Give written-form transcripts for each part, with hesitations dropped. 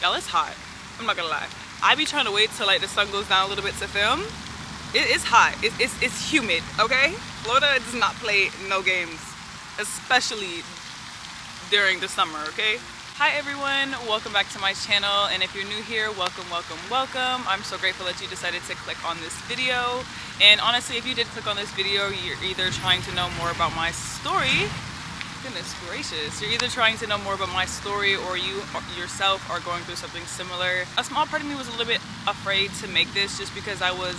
Y'all, it's hot. I'm not gonna lie. I be trying to wait till like the sun goes down a little bit to film. It's hot. It's humid, okay? Florida does not play no games, especially during the summer, okay? Hi everyone, welcome back to my channel, and if you're new here, welcome. I'm so grateful that you decided to click on this video. And honestly, if you did click on this video, you're either trying to know more about my story. Goodness gracious, you're either trying to know more about my story, or you yourself are going through something similar. A small part of me was a little bit afraid to make this just because I was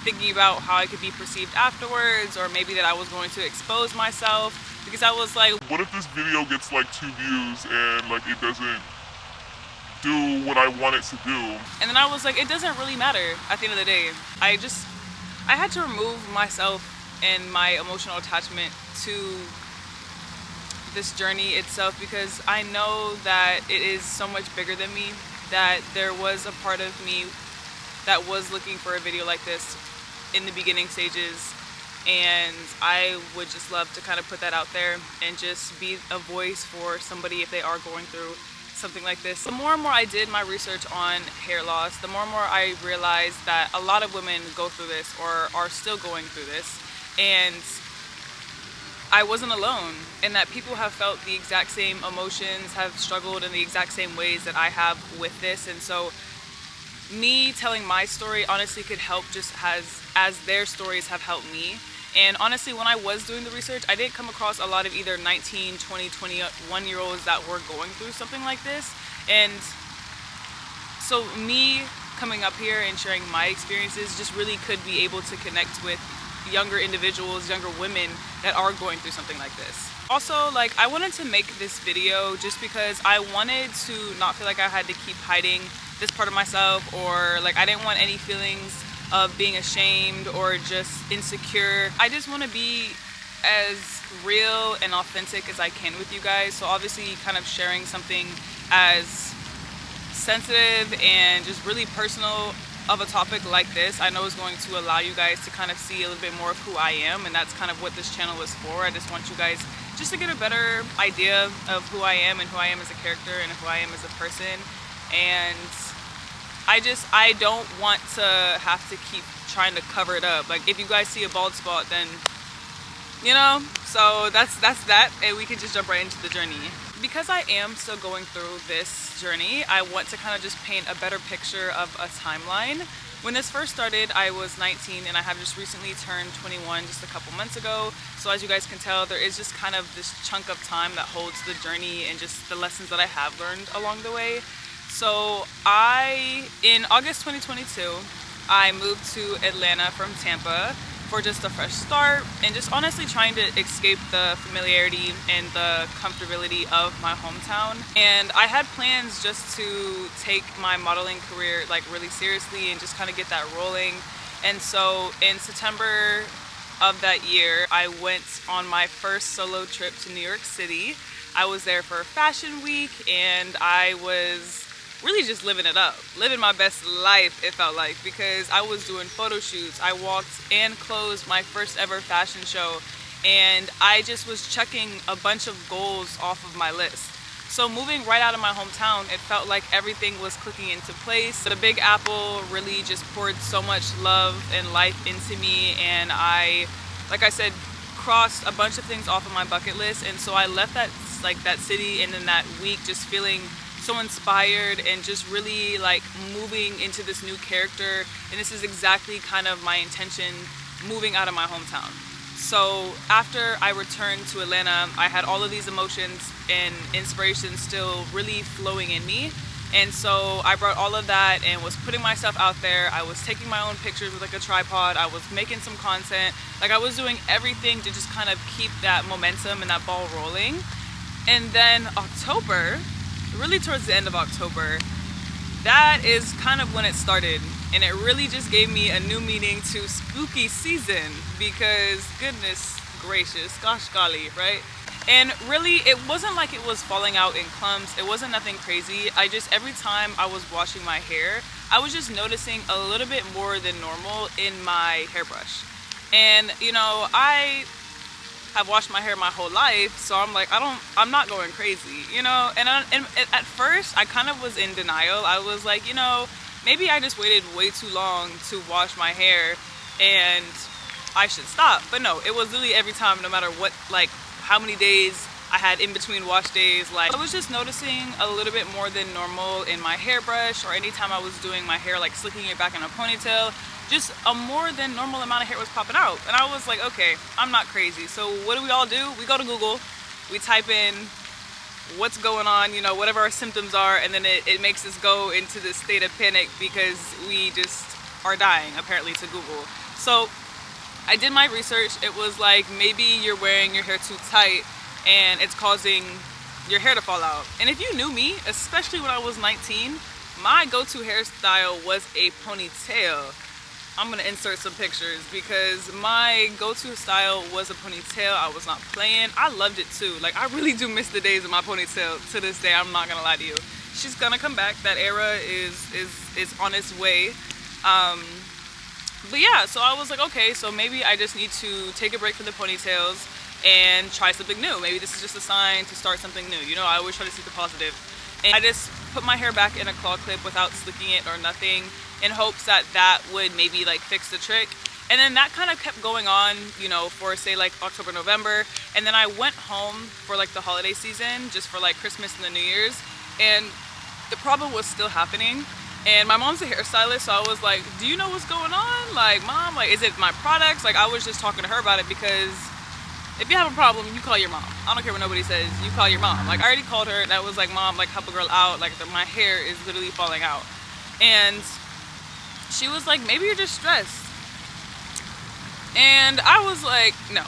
thinking about how I could be perceived afterwards, or maybe that I was going to expose myself, because I was like, what if this video gets like 2 views and like it doesn't do what I want it to do? And then I was like, it doesn't really matter at the end of the day. I had to remove myself and my emotional attachment to this journey itself, because I know that it is so much bigger than me, that there was a part of me that was looking for a video like this in the beginning stages, and I would just love to kind of put that out there and just be a voice for somebody if they are going through something like this. The more and more I did my research on hair loss, the more and more I realized that a lot of women go through this or are still going through this, and I wasn't alone, and that people have felt the exact same emotions, have struggled in the exact same ways that I have with this. And so me telling my story honestly could help, just as their stories have helped me. And honestly, when I was doing the research, I didn't come across a lot of either 19, 20, 21-year-olds that were going through something like this. And so me coming up here and sharing my experiences just really could be able to connect with younger individuals, younger women that are going through something like this. Also, like, I wanted to make this video just because I wanted to not feel like I had to keep hiding this part of myself, or like I didn't want any feelings of being ashamed or just insecure. I just want to be as real and authentic as I can with you guys. So obviously kind of sharing something as sensitive and just really personal of a topic like this, I know is going to allow you guys to kind of see a little bit more of who I am, and that's kind of what this channel is for. I just want you guys just to get a better idea of who I am and who I am as a character and who I am as a person. And I don't want to have to keep trying to cover it up. Like, if you guys see a bald spot, then, you know, so that's that, and we can just jump right into the journey. Because I am still going through this journey, I want to kind of just paint a better picture of a timeline. When this first started, I was 19, and I have just recently turned 21 just a couple months ago. So as you guys can tell, there is just kind of this chunk of time that holds the journey and just the lessons that I have learned along the way. So in August 2022, I moved to Atlanta from Tampa for just a fresh start, and just honestly trying to escape the familiarity and the comfortability of my hometown. And I had plans just to take my modeling career like really seriously and just kind of get that rolling. And so in September of that year, I went on my first solo trip to New York City. I was there for Fashion Week, and I was really just living it up, living my best life, it felt like, because I was doing photo shoots. I walked and closed my first ever fashion show, and I just was checking a bunch of goals off of my list. So moving right out of my hometown, it felt like everything was clicking into place. The Big Apple really just poured so much love and life into me, and I, like I said, crossed a bunch of things off of my bucket list. And so I left that city, and in that week just feeling so inspired and just really like moving into this new character. And this is exactly kind of my intention moving out of my hometown. So after I returned to Atlanta, I had all of these emotions and inspiration still really flowing in me. And so I brought all of that and was putting myself out there. I was taking my own pictures with like a tripod. I was making some content. Like, I was doing everything to just kind of keep that momentum and that ball rolling. And then October, really towards the end of October, that is kind of when it started. And it really just gave me a new meaning to spooky season, because goodness gracious, gosh golly, right? And really, it wasn't like it was falling out in clumps. It wasn't nothing crazy. Every time I was washing my hair, I was just noticing a little bit more than normal in my hairbrush. And, you know, have washed my hair my whole life, so I'm like, I'm not going crazy, you know? And at first, I kind of was in denial. I was like, you know, maybe I just waited way too long to wash my hair and I should stop. But no, it was literally every time, no matter what, like how many days I had in between wash days. Like, I was just noticing a little bit more than normal in my hairbrush, or anytime I was doing my hair, like slicking it back in a ponytail, just a more than normal amount of hair was popping out. And I was like, okay, I'm not crazy. So what do we all do? We go to Google, we type in what's going on, you know, whatever our symptoms are, and then it makes us go into this state of panic because we just are dying, apparently, to Google. So I did my research. It was like, maybe you're wearing your hair too tight and it's causing your hair to fall out. And if you knew me, especially when I was 19, my go-to hairstyle was a ponytail. I'm gonna insert some pictures because my go-to style was a ponytail. I was not playing. I loved it too. Like, I really do miss the days of my ponytail to this day. I'm not gonna lie to you. She's gonna come back. That era is on its way. But yeah, so I was like, okay, so maybe I just need to take a break from the ponytails and try something new. Maybe this is just a sign to start something new. You know, I always try to see the positive. And I just put my hair back in a claw clip without slicking it or nothing, in hopes that that would maybe like fix the trick. And then that kind of kept going on, you know, for say like October, November. And then I went home for like the holiday season, just for like Christmas and the New Year's. And the problem was still happening. And my mom's a hairstylist, so I was like, do you know what's going on? Like, Mom, like, is it my products? Like, I was just talking to her about it, because if you have a problem, you call your mom. I don't care what nobody says, you call your mom. Like, I already called her, that was like, Mom, like, help a girl out, like, my hair is literally falling out. And she was like, maybe you're just stressed. And I was like, no.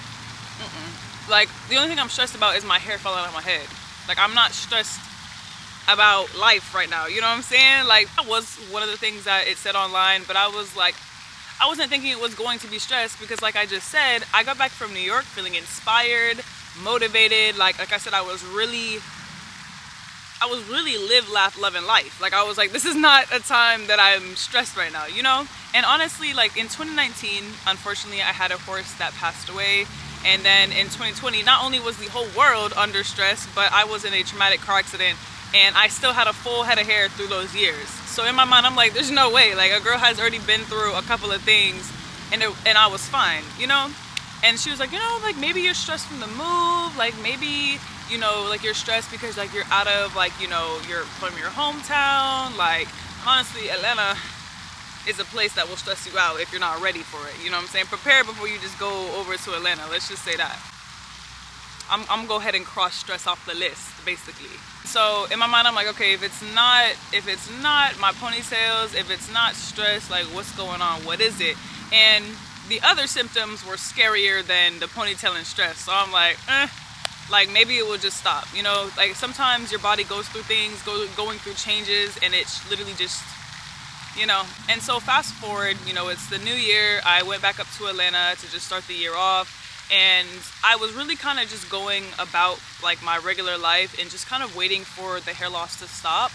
Like, the only thing I'm stressed about is my hair falling out of my head. Like, I'm not stressed about life right now, you know what I'm saying? Like, that was one of the things that it said online, but I was like, I wasn't thinking it was going to be stressed, because like I just said, I got back from New York feeling inspired, motivated. Like I said, I was really live, laugh, loving life. Like, I was like, this is not a time that I'm stressed right now, you know? And honestly, like in 2019, unfortunately, I had a horse that passed away. And then in 2020, not only was the whole world under stress, but I was in a traumatic car accident, and I still had a full head of hair through those years. So in my mind, I'm like, there's no way. Like, a girl has already been through a couple of things, and I was fine, you know? And she was like, you know, like, maybe you're stressed from the move. Like, maybe, you know, like, you're stressed because, like, you're out of, like, you know, you're from your hometown. Like, honestly, Atlanta is a place that will stress you out if you're not ready for it. You know what I'm saying? Prepare before you just go over to Atlanta. Let's just say that. I'm gonna go ahead and cross stress off the list, basically. So in my mind, I'm like, okay, if it's not my ponytails, if it's not stress, like, what's going on? What is it? And the other symptoms were scarier than the ponytail and stress. So I'm like, like, maybe it will just stop. You know, like, sometimes your body goes through things, going through changes, and it's literally just, you know. And so fast forward, you know, it's the new year. I went back up to Atlanta to just start the year off. And I was really kind of just going about like my regular life and just kind of waiting for the hair loss to stop,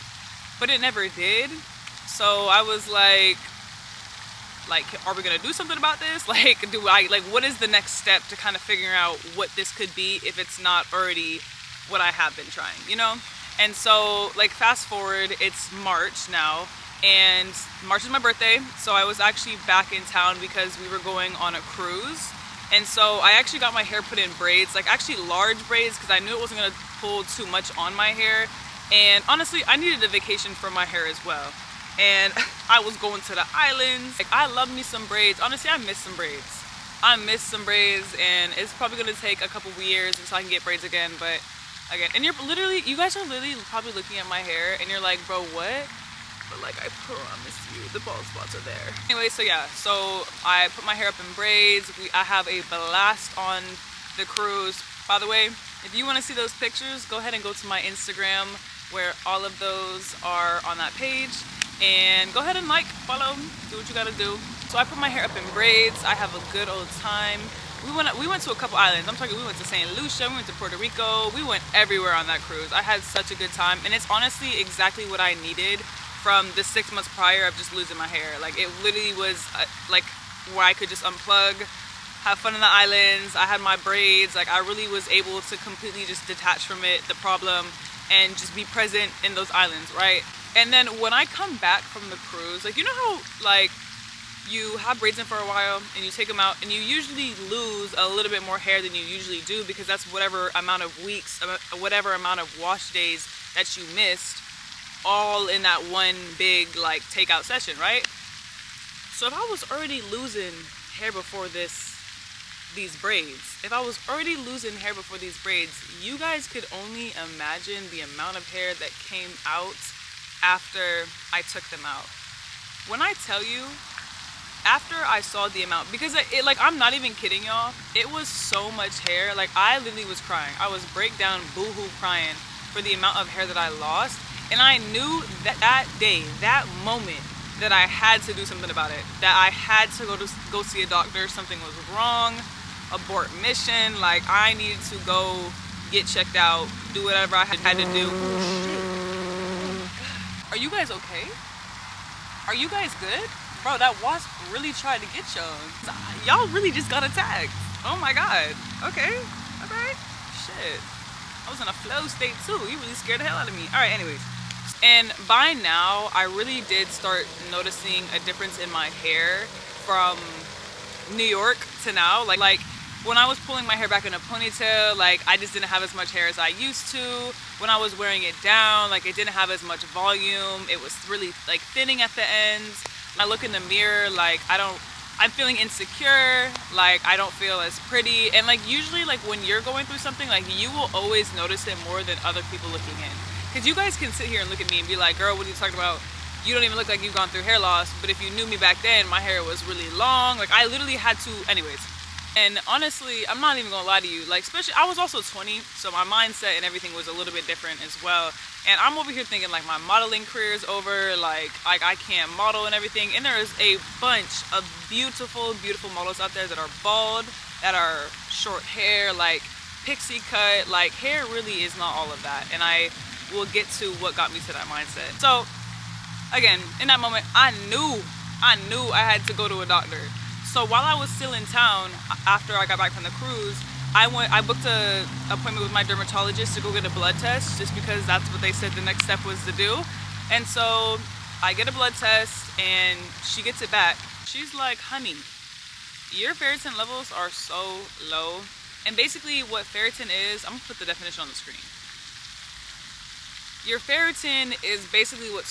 but it never did. So I was like, are we gonna do something about this? Like, what is the next step to kind of figuring out what this could be if it's not already what I have been trying, you know? And so, like, fast forward, it's March now, and March is my birthday. So I was actually back in town because we were going on a cruise. And so I actually got my hair put in braids, like actually large braids, because I knew it wasn't going to pull too much on my hair. And honestly, I needed a vacation for my hair as well. And I was going to the islands. Like, I love me some braids. Honestly, I miss some braids. And it's probably going to take a couple of years until I can get braids again. But again, and you guys are literally probably looking at my hair and you're like, bro, what? But like, I promise you, the bald spots are there. Anyway, so yeah, so I put my hair up in braids. I have a blast on the cruise. By the way, if you want to see those pictures, go ahead and go to my Instagram, where all of those are on that page. And go ahead and like, follow, do what you gotta do. So I put my hair up in braids. I have a good old time. We went to a couple islands. I'm talking, we went to St. Lucia, we went to Puerto Rico. We went everywhere on that cruise. I had such a good time. And it's honestly exactly what I needed from the 6 months prior of just losing my hair. Like, it literally was like where I could just unplug, have fun in the islands. I had my braids. Like, I really was able to completely just detach from it, the problem, and just be present in those islands, right? And then when I come back from the cruise, like, you know how, like, you have braids in for a while and you take them out and you usually lose a little bit more hair than you usually do, because that's whatever amount of weeks, whatever amount of wash days that you missed, all in that one big, like, takeout session, right? So if I was already losing hair before these braids, if I was already losing hair before these braids, you guys could only imagine the amount of hair that came out after I took them out. When I tell you, after I saw the amount, because it like, I'm not even kidding y'all, it was so much hair. Like, I literally was crying. I was breakdown boohoo crying for the amount of hair that I lost. And I knew that day, that moment, that I had to do something about it, that I had to go see a doctor. Something was wrong, abort mission. Like, I needed to go get checked out, do whatever I had to do. Are you guys okay? Are you guys good? Bro, that wasp really tried to get y'all. Y'all really just got attacked. Oh my God. Okay. Alright. Shit. I was in a flow state too. You really scared the hell out of me. Alright, anyways. And by now, I really did start noticing a difference in my hair from New York to now. Like when I was pulling my hair back in a ponytail, like, I just didn't have as much hair as I used to. When I was wearing it down, like, it didn't have as much volume. It was really, like, thinning at the ends. I look in the mirror, like, I'm feeling insecure, like, I don't feel as pretty. And, like, usually, like, when you're going through something, like, you will always notice it more than other people looking in. Because you guys can sit here and look at me and be like, girl, what are you talking about? You don't even look like you've gone through hair loss. But if you knew me back then, my hair was really long. Like, I literally had to, anyways. And honestly, I'm not even gonna lie to you, like, especially, I was also 20, so my mindset and everything was a little bit different as well. And I'm over here thinking, like, my modeling career is over, like I can't model and everything. And there is a bunch of beautiful, beautiful models out there that are bald, that are short hair, like pixie cut. Like, hair really is not all of that. And I will get to what got me to that mindset. So again, in that moment, I knew I had to go to a doctor. So while I was still in town, after I got back from the cruise, I booked an appointment with my dermatologist to go get a blood test, just because that's what they said the next step was to do. And so I get a blood test and she gets it back. She's like, honey, your ferritin levels are so low. And basically what ferritin is, I'm gonna put the definition on the screen. Your ferritin is basically what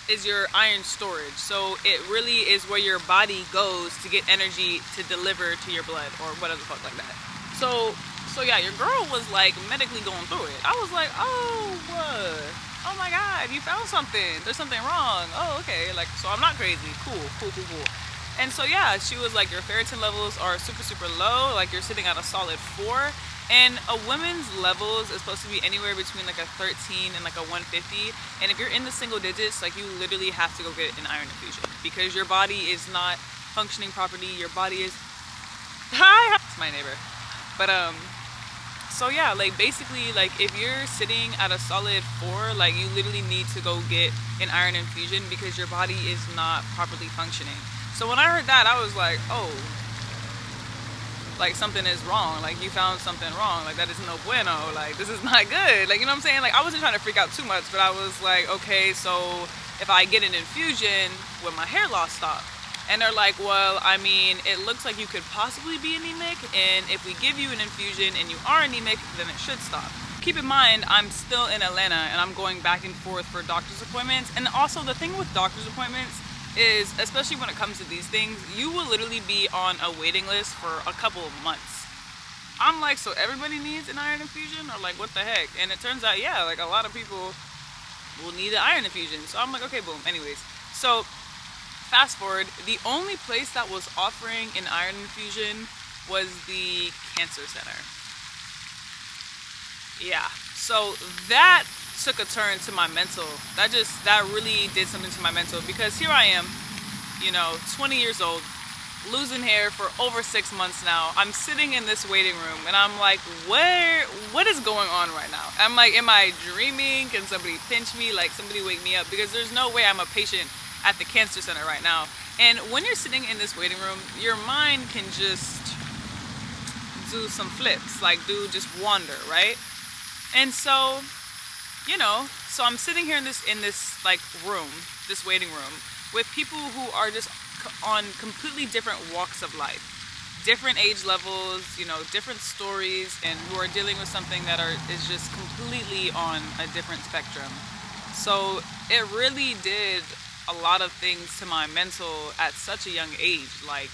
is your iron storage. So it really is where your body goes to get energy to deliver to your blood, or whatever the fuck like that. So yeah, your girl was like medically going through it. I was like, oh, what? Oh my God, you found something. There's something wrong. Oh, okay. Like, so I'm not crazy. Cool. And so yeah, she was like, your ferritin levels are super, super low. Like, you're sitting at a solid 4. And a woman's levels is supposed to be anywhere between like a 13 and like a 150. And if you're in the single digits, like, you literally have to go get an iron infusion, because your body is not functioning properly. Your body is, hi, it's my neighbor. But so yeah, like, basically, like, if you're sitting at a solid 4, like, you literally need to go get an iron infusion, because your body is not properly functioning. So when I heard that, I was like, oh, like, something is wrong. Like, you found something wrong. Like, that is no bueno. Like, this is not good. Like, you know what I'm saying? Like, I wasn't trying to freak out too much, but I was like, okay, so if I get an infusion, will my hair loss stop? And they're like, well, I mean, it looks like you could possibly be anemic, and if we give you an infusion and you are anemic, then it should stop. Keep in mind, I'm still in Atlanta, and I'm going back and forth for doctor's appointments. And also, the thing with doctor's appointments is, especially when it comes to these things, you will literally be on a waiting list for a couple of months. I'm like, so everybody needs an iron infusion, or like, what the heck? And it turns out, yeah, like, a lot of people will need an iron infusion. So I'm like, okay, boom. Anyways, so fast forward, the only place that was offering an iron infusion was the cancer center. Yeah, so that took a turn to my mental. That really did something to my mental, because here I am, you know, 20 years old, losing hair for over 6 months now. I'm sitting in this waiting room and I'm like, what is going on right now? I'm like, am I dreaming? Can somebody pinch me? Like, somebody wake me up? Because there's no way I'm a patient at the cancer center right now. And when you're sitting in this waiting room, your mind can just do some flips, like do just wander, right? And so, you know, so I'm sitting here in this like room, this waiting room, with people who are just on completely different walks of life, different age levels, you know, different stories, and who are dealing with something that is just completely on a different spectrum. So it really did a lot of things to my mental at such a young age, like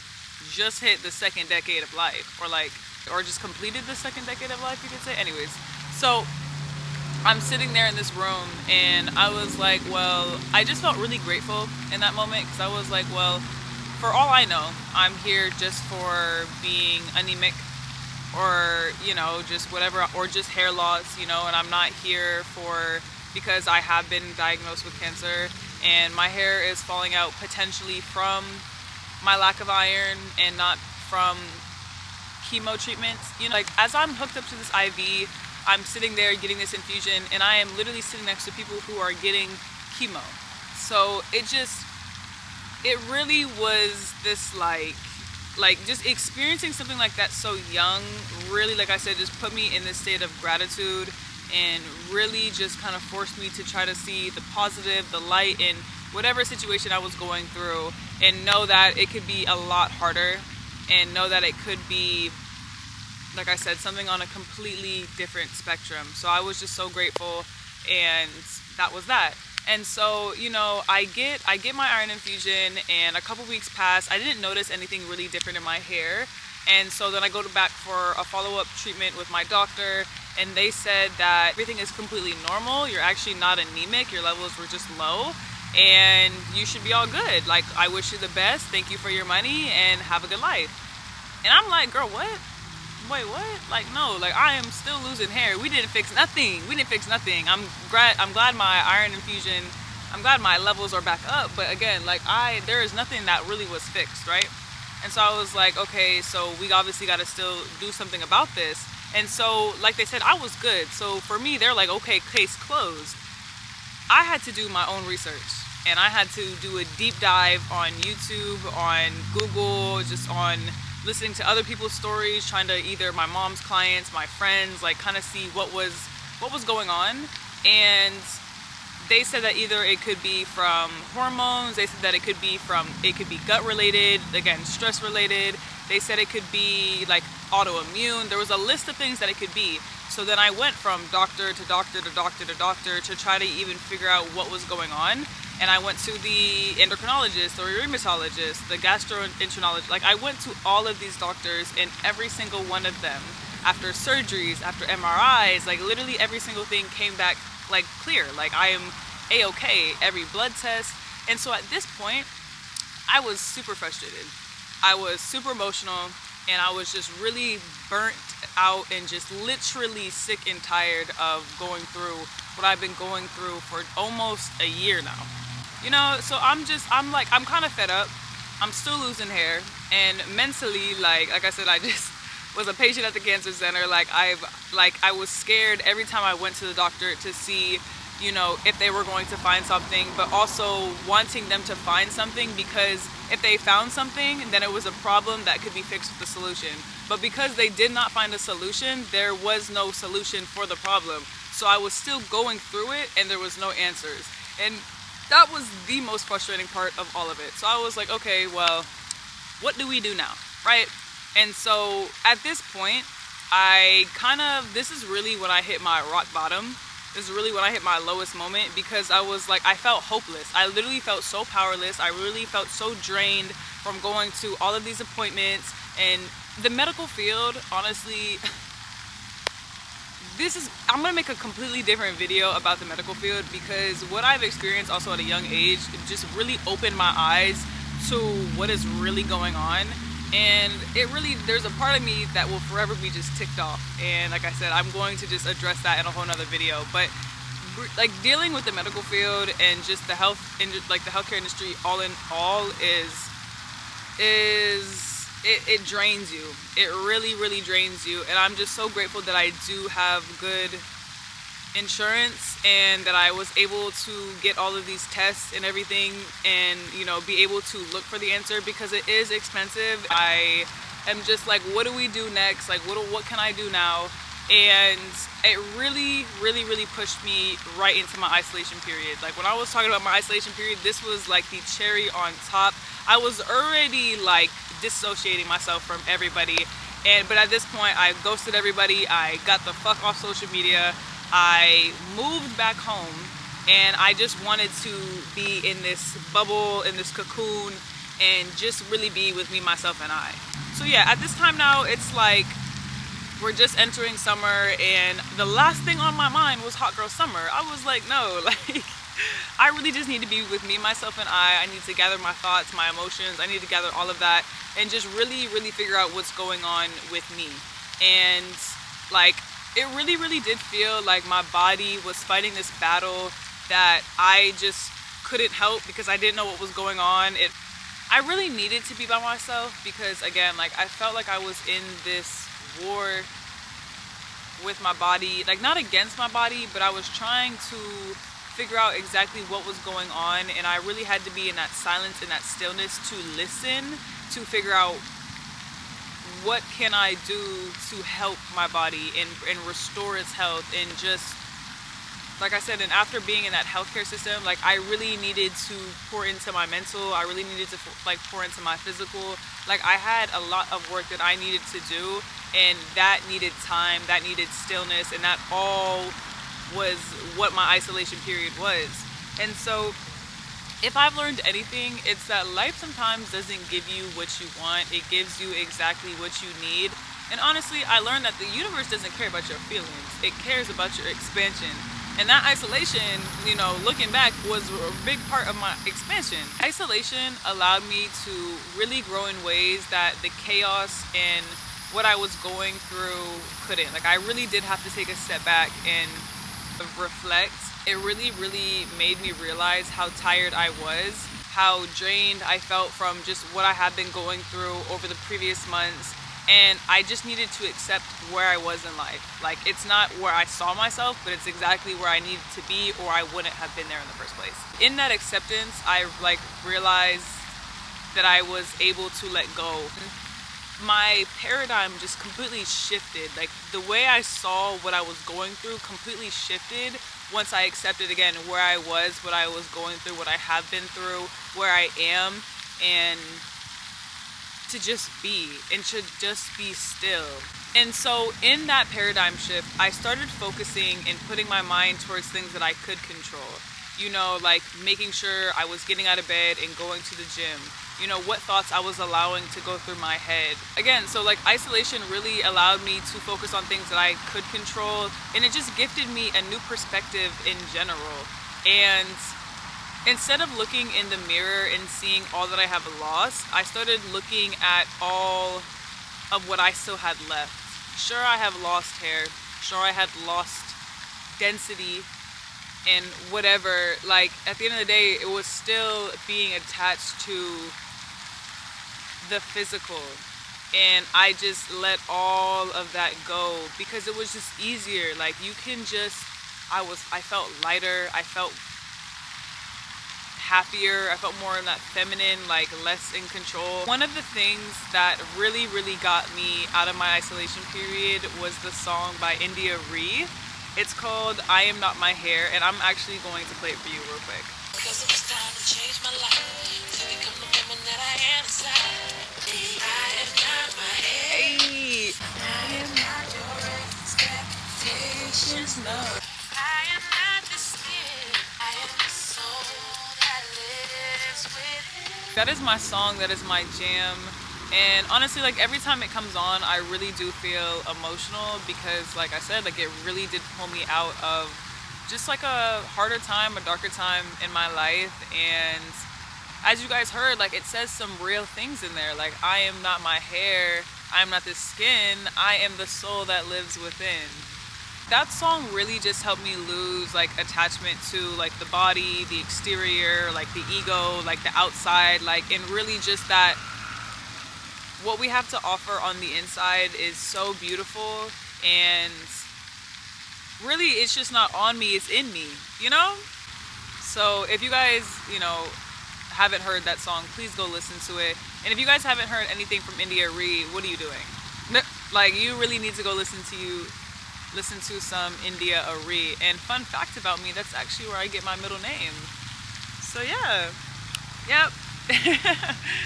just hit the second decade of life, or just completed the second decade of life, you could say. Anyways, so I'm sitting there in this room, and I was like, well, I just felt really grateful in that moment, because I was like, well, for all I know, I'm here just for being anemic, or, you know, just whatever, or just hair loss, you know, and I'm not here because I have been diagnosed with cancer, and my hair is falling out potentially from my lack of iron and not from chemo treatments. You know, like, as I'm hooked up to this IV, I'm sitting there getting this infusion, and I am literally sitting next to people who are getting chemo. So it really was this like just experiencing something like that so young, really, like I said, just put me in this state of gratitude, and really just kind of forced me to try to see the positive, the light in whatever situation I was going through, and know that it could be a lot harder, and know that it could be, like I said, something on a completely different spectrum. So I was just so grateful, and that was that. And so, you know, I get my iron infusion, and a couple weeks pass. I didn't notice anything really different in my hair. And so then I go back for a follow-up treatment with my doctor, and they said that everything is completely normal. You're actually not anemic. Your levels were just low, and you should be all good. Like, I wish you the best. Thank you for your money, and have a good life. And I'm like, girl, what? Wait, what? Like, no, like, I am still losing hair. We didn't fix nothing. I'm glad my iron infusion, I'm glad my levels are back up. But again, like, there is nothing that really was fixed, right? And so I was like, okay, so we obviously got to still do something about this. And so, like they said, I was good. So for me, they're like, okay, case closed. I had to do my own research, and I had to do a deep dive on YouTube, on Google, just on listening to other people's stories, trying to, either my mom's clients, my friends, like, kind of see what was going on. And they said that either it could be from hormones, they said that it could be gut related, again, stress related. They said it could be like autoimmune. There was a list of things that it could be. So then I went from doctor to doctor to doctor to doctor to try to even figure out what was going on. And I went to the endocrinologist, the rheumatologist, the gastroenterologist. Like, I went to all of these doctors, and every single one of them, after surgeries, after MRIs, like, literally every single thing came back, like, clear. Like, I am A-okay, every blood test. And so at this point, I was super frustrated. I was super emotional, and I was just really burnt out and just literally sick and tired of going through what I've been going through for almost a year now. You know, so I'm kind of fed up. I'm still losing hair, and mentally, like I said, I just was a patient at the cancer center. I was scared every time I went to the doctor to see, you know, if they were going to find something, but also wanting them to find something, because if they found something, then it was a problem that could be fixed with a solution. But because they did not find a solution, there was no solution for the problem. So I was still going through it, and there was no answers. And that was the most frustrating part of all of it. So I was like, okay, well, what do we do now, right? And so at this point, this is really when I hit my rock bottom. This is really when I hit my lowest moment, because I was like, I felt hopeless. I literally felt so powerless. I really felt so drained from going to all of these appointments. And the medical field, honestly, I'm gonna make a completely different video about the medical field, because what I've experienced also at a young age just really opened my eyes to what is really going on. And there's a part of me that will forever be just ticked off. And like I said, I'm going to just address that in a whole nother video. But like, dealing with the medical field and just the healthcare industry all in all it drains you. It really, really drains you. And I'm just so grateful that I do have good insurance, and that I was able to get all of these tests and everything, and, you know, be able to look for the answer, because it is expensive. I am just like, what do we do next? Like, what can I do now? And it really, really, really pushed me right into my isolation period. Like, when I was talking about my isolation period, this was like the cherry on top. I was already like dissociating myself from everybody. But at this point, I ghosted everybody. I got the fuck off social media. I moved back home, and I just wanted to be in this bubble, in this cocoon, and just really be with me, myself, and I. So yeah, at this time now, it's like we're just entering summer, and the last thing on my mind was hot girl summer. I was like, no, like, I really just need to be with me, myself, and I need to gather my thoughts, my emotions. I need to gather all of that and just really, really figure out what's going on with me. And like, it really, really did feel like my body was fighting this battle that I just couldn't help because I didn't know what was going on. I really needed to be by myself because, again, like, I felt like I was in this war with my body, like, not against my body, but I was trying to figure out exactly what was going on, and I really had to be in that silence, in that stillness, to listen, to figure out what can I do to help my body and restore its health. And just like I said, and after being in that healthcare system, like, I really needed to pour into my mental. I really needed to like pour into my physical. Like, I had a lot of work that I needed to do, and that needed time, that needed stillness, and that all was what my isolation period was. And so if I've learned anything, it's that life sometimes doesn't give you what you want. It gives you exactly what you need. And honestly, I learned that the universe doesn't care about your feelings. It cares about your expansion. And that isolation, you know, looking back, was a big part of my expansion. Isolation allowed me to really grow in ways that the chaos and what I was going through couldn't. Like, I really did have to take a step back and reflect. It really, really made me realize how tired I was, how drained I felt from just what I had been going through over the previous months. And I just needed to accept where I was in life. Like, it's not where I saw myself, but it's exactly where I needed to be, or I wouldn't have been there in the first place. In that acceptance, I like realized that I was able to let go. My paradigm just completely shifted. Like, the way I saw what I was going through completely shifted once I accepted, again, where I was, what I was going through, what I have been through, where I am, and to just be, and to just be still. And so in that paradigm shift, I started focusing and putting my mind towards things that I could control. You know, like making sure I was getting out of bed and going to the gym. You know, what thoughts I was allowing to go through my head. Again, so like isolation really allowed me to focus on things that I could control, and it just gifted me a new perspective in general. And instead of looking in the mirror and seeing all that I have lost, I started looking at all of what I still had left. Sure, I have lost hair. Sure, I had lost density and whatever. Like, at the end of the day, it was still being attached to the physical. And I just let all of that go because it was just easier. Like, you can just, I felt lighter. I felt happier. I felt more in that feminine, like less in control. One of the things that really, really got me out of my isolation period was the song by Arie. It's called I Am Not My Hair, and I'm actually going to play it for you real quick. Because it was time to change my life, to become the woman that I am inside. I am not my hair. Hey. I am not your expectations, no. I am not the skin, I am the soul that lives within. That is my song, that is my jam. And honestly, like, every time it comes on, I really do feel emotional because, like I said, like, it really did pull me out of just like a harder time, a darker time in my life. And as you guys heard, like, it says some real things in there. Like, I am not my hair, I am not the skin, I am the soul that lives within. That song really just helped me lose like attachment to like the body, the exterior, like the ego, like the outside, like, and really just that what we have to offer on the inside is so beautiful, and really it's just not on me, it's in me, you know? So if you guys, you know, haven't heard that song, please go listen to it. And if you guys haven't heard anything from Arie, what are you doing? Like, you really need to go listen to some Arie. And fun fact about me, that's actually where I get my middle name. So yeah, yep.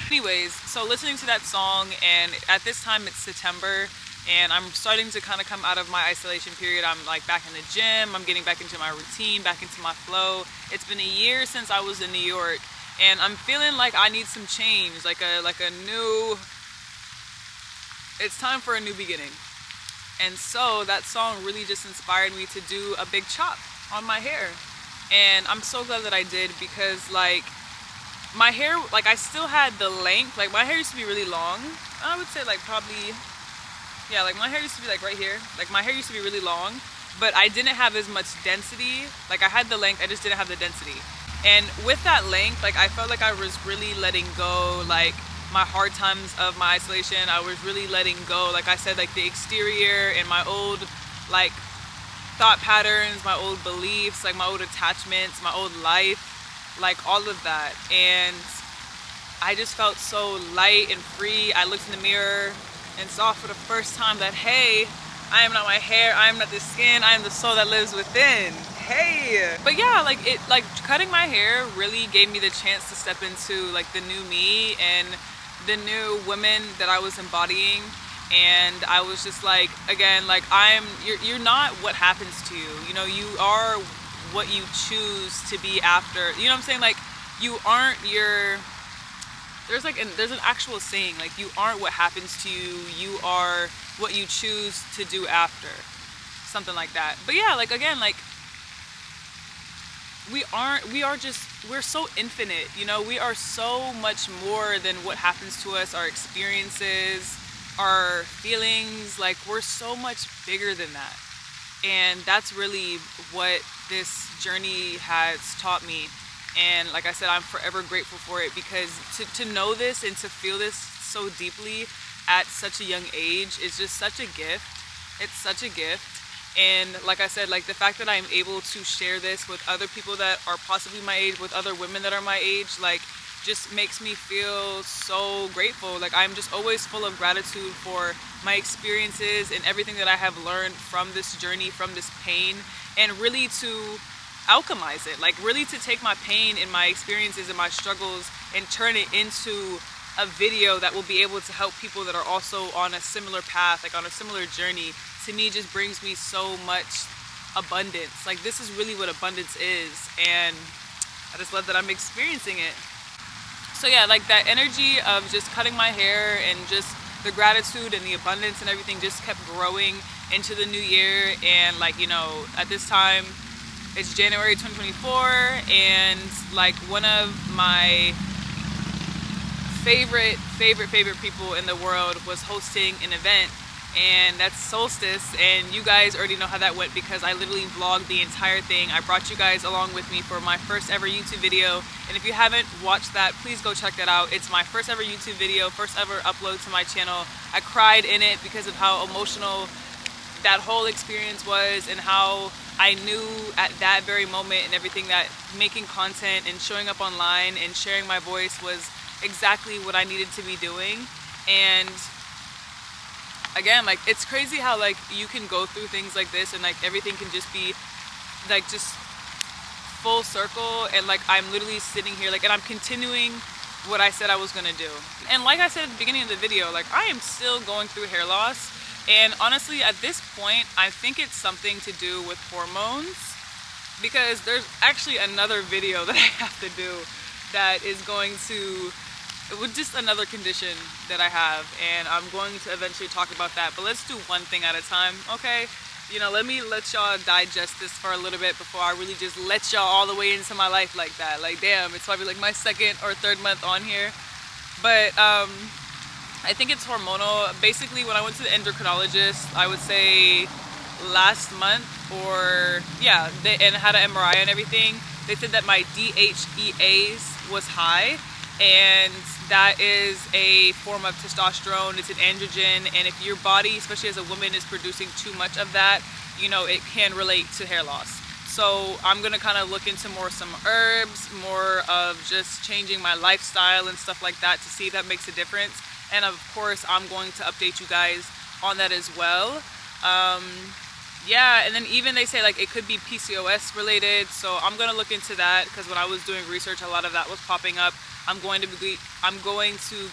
Anyways, so listening to that song, and at this time it's September, and I'm starting to kind of come out of my isolation period. I'm like back in the gym, I'm getting back into my routine, back into my flow. It's been a year since I was in New York, and I'm feeling like I need some change, like a new, it's time for a new beginning. And so that song really just inspired me to do a big chop on my hair. And I'm so glad that I did, because like my hair, like I still had the length, like my hair used to be really long. I would say like probably, yeah, like my hair used to be like right here. Like my hair used to be really long, but I didn't have as much density. Like I had the length, I just didn't have the density. And with that length, like I felt like I was really letting go, like my hard times of my isolation. I was really letting go, like I said, like the exterior and my old like thought patterns, my old beliefs, like my old attachments, my old life, like all of that. And I just felt so light and free. I looked in the mirror and saw for the first time that, hey, I am not my hair, I am not the skin, I am the soul that lives within. Hey. But yeah, like cutting my hair really gave me the chance to step into like the new me and the new women that I was embodying. And I was just like, again, like you're not what happens to you. You know, you are what you choose to be after. You know what I'm saying? Like you aren't your, there's an actual saying, like you aren't what happens to you, you are what you choose to do after. Something like that. But yeah, like again, like we're so infinite, you know, we are so much more than what happens to us, our experiences, our feelings, like we're so much bigger than that. And that's really what this journey has taught me. And like I said, I'm forever grateful for it, because to know this and to feel this so deeply at such a young age is just such a gift. It's such a gift. And like I said, like the fact that I'm able to share this with other people that are possibly my age, with other women that are my age, like just makes me feel so grateful. Like I'm just always full of gratitude for my experiences and everything that I have learned from this journey, from this pain, and really to alchemize it, like really to take my pain and my experiences and my struggles and turn it into a video that will be able to help people that are also on a similar path, like on a similar journey. To me, just brings me so much abundance. Like this is really what abundance is, and I just love that I'm experiencing it. So yeah, like that energy of just cutting my hair and just the gratitude and the abundance and everything just kept growing into the new year. And like, you know, at this time it's January 2024, and like one of my favorite people in the world was hosting an event, and that's Soulstice. And you guys already know how that went, because I literally vlogged the entire thing. I brought you guys along with me for my first ever YouTube video, and if you haven't watched that, please go check that out. It's my first ever YouTube video, first ever upload to my channel. I cried in it because of how emotional that whole experience was, and how I knew at that very moment and everything that making content and showing up online and sharing my voice was exactly what I needed to be doing. And again, like it's crazy how like you can go through things like this and like everything can just be like just full circle, and like I'm literally sitting here like, and I'm continuing what I said I was gonna do. And like I said at the beginning of the video, like I am still going through hair loss, and honestly at this point I think it's something to do with hormones, because there's actually another video that I have to do that is going to, with just another condition that I have, and I'm going to eventually talk about that. But let's do one thing at a time, okay? You know, let y'all digest this for a little bit before I really just let y'all all the way into my life like that. Like damn, it's probably like my second or third month on here. But I think it's hormonal. Basically, when I went to the endocrinologist, I would say last month, or yeah, and had an MRI and everything, they said that my DHEAs was high, and that is a form of testosterone. It's an androgen, and if your body, especially as a woman, is producing too much of that, you know, it can relate to hair loss. So I'm gonna kind of look into some herbs, more of just changing my lifestyle and stuff like that to see if that makes a difference. And of course, I'm going to update you guys on that as well. Yeah, and then even they say like it could be PCOS related, so I'm gonna look into that, because when I was doing research, a lot of that was popping up. I'm going to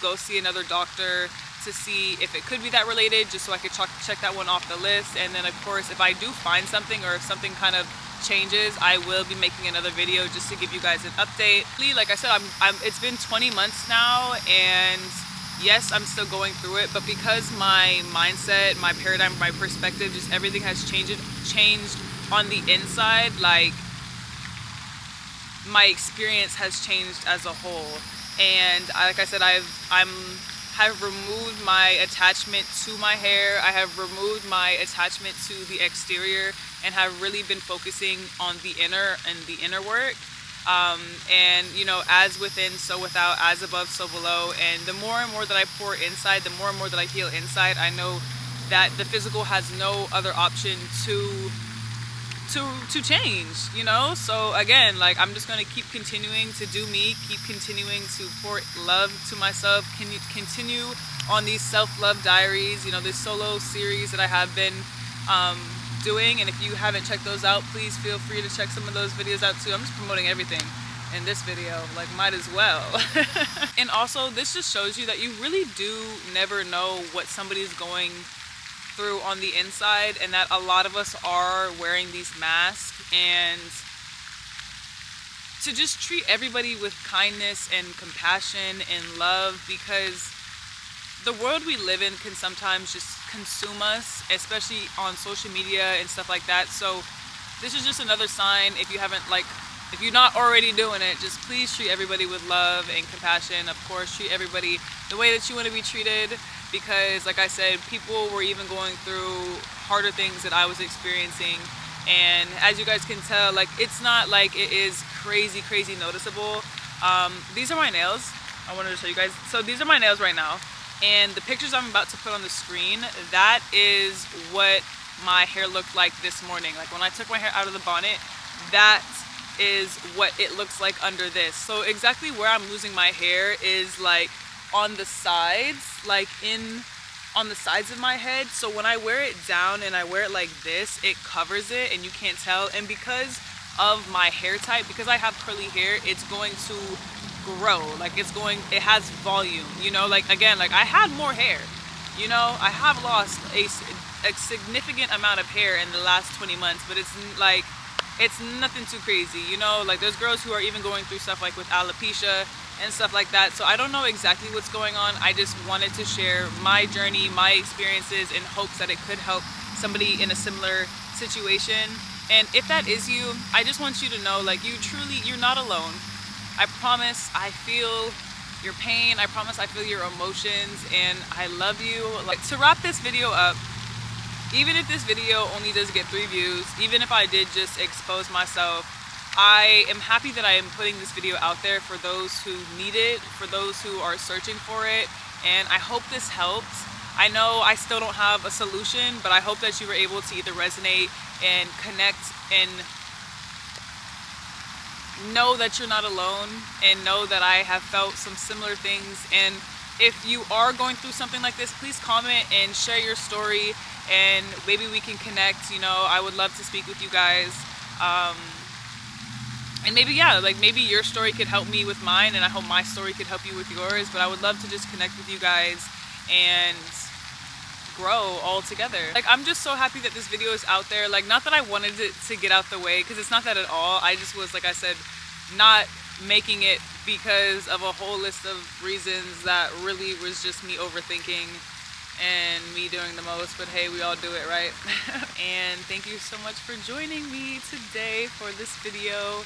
go see another doctor to see if it could be that related, just so I could check that one off the list. And then of course, if I do find something, or if something kind of changes, I will be making another video just to give you guys an update. Like I said, it's been 20 months now, and yes, I'm still going through it, but because my mindset, my paradigm, my perspective, just everything has changed on the inside, like my experience has changed as a whole. And like I said, I've removed my attachment to my hair. I have removed my attachment to the exterior, and have really been focusing on the inner and the inner work. And you know, as within, so without, as above, so below. And the more and more that I pour inside, the more and more that I heal inside, I know that the physical has no other option to change, you know. So again, like, I'm just going to keep continuing to do me, keep continuing to pour love to myself, continue on these self-love diaries, you know, this solo series that I have been doing. And if you haven't checked those out, please feel free to check some of those videos out too. I'm just promoting everything in this video, like, might as well. And also, this just shows you that you really do never know what somebody's going through on the inside, and that a lot of us are wearing these masks. And to just treat everybody with kindness and compassion and love, because the world we live in can sometimes just consume us, especially on social media and stuff like that. So this is just another sign. If you're not already doing it, just please treat everybody with love and compassion. Of course, treat everybody the way that you want to be treated, because like I said, people were even going through harder things that I was experiencing. And as you guys can tell, like, it's not like it is crazy noticeable. These are my nails. I wanted to show you guys. So these are my nails right now. And the pictures I'm about to put on the screen, that is what my hair looked like this morning. Like, when I took my hair out of the bonnet, that is what it looks like under this. So exactly where I'm losing my hair is like on the sides, like on the sides of my head. So when I wear it down and I wear it like this, it covers it and you can't tell. And because of my hair type, because I have curly hair, it's going to grow, like it has volume, you know. Like, again, like, I had more hair, you know, I have lost a significant amount of hair in the last 20 months, but it's like, it's nothing too crazy, you know. Like, there's girls who are even going through stuff like with alopecia and stuff like that. So I don't know exactly what's going on. I just wanted to share my journey, my experiences, in hopes that it could help somebody in a similar situation. And if that is you, I just want you to know, like, you're not alone. I promise I feel your pain. I promise I feel your emotions, and I love you. Like, to wrap this video up, even if this video only does get 3 views, even if I did just expose myself, I am happy that I am putting this video out there for those who need it, for those who are searching for it, and I hope this helps. I know I still don't have a solution, but I hope that you were able to either resonate and connect and know that you're not alone, and know that I have felt some similar things. And if you are going through something like this, please comment and share your story, and maybe we can connect. You know, I would love to speak with you guys. And maybe, yeah, like, maybe your story could help me with mine, and I hope my story could help you with yours. But I would love to just connect with you guys and grow all together. Like, I'm just so happy that this video is out there. Like, not that I wanted it to get out the way, because it's not that at all. I just was, like I said, not making it because of a whole list of reasons that really was just me overthinking and me doing the most. But hey, we all do it, right? And thank you so much for joining me today for this video.